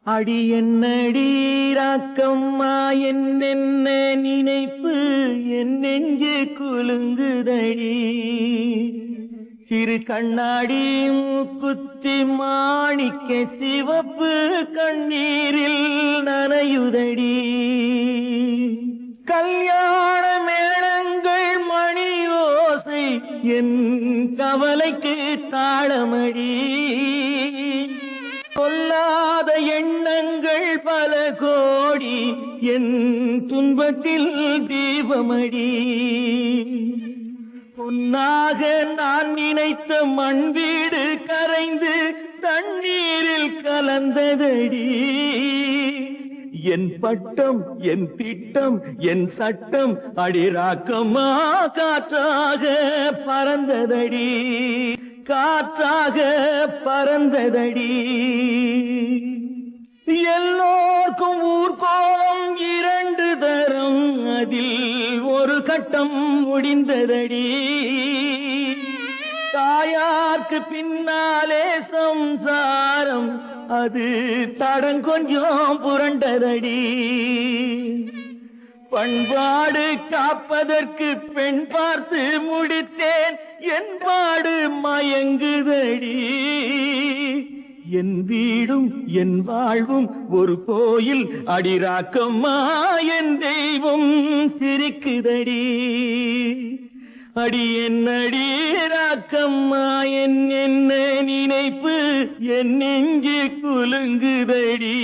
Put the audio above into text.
அடி என்னடி ராக்கம்மா என்னென்ன நினைப்பு என் நெஞ்சு குலுங்குதடி சிறு கண்ணாடி குத்தி மாணிக்க சிவப்பு கண்ணீரில் நனையுதடி கல்யாண மேளங்கள் மணி ஓசை என் கவலைக்கு தாளமடி சொல்லாத எண்ணங்கள் பல கோடி என் துன்பத்தில் தீபமடி பொன்னாக நான் நினைத்த மண் வீடு கரைந்து தண்ணீரில் கலந்ததடி என் பட்டம் என் திட்டம் என் சட்டம் அடிராக்கமா காற்றாக பறந்ததடி காற்றாக பறந்ததடி எல்லோர்க்கும் ஊர்கோலம் இரண்டு தரம் அதில் ஒரு கட்டம் முடிந்ததடி தாயார்க்கு பின்னாலே சம்சாரம் அது தடம் கொஞ்சம் புரண்டதடி பண்பாடு காப்பதற்கு பெண் பார்த்து முடித்தேன் என் பாடு மயங்குதடி என் வீடும் என் வாழ்வும் ஒரு கோயில் அடிராக்கம்மா என் தெய்வம் சிரிக்குதடி அடி என்னடி ராக்கம்மா என் என்ன நினைப்பு என் நெஞ்சு குலுங்குதடி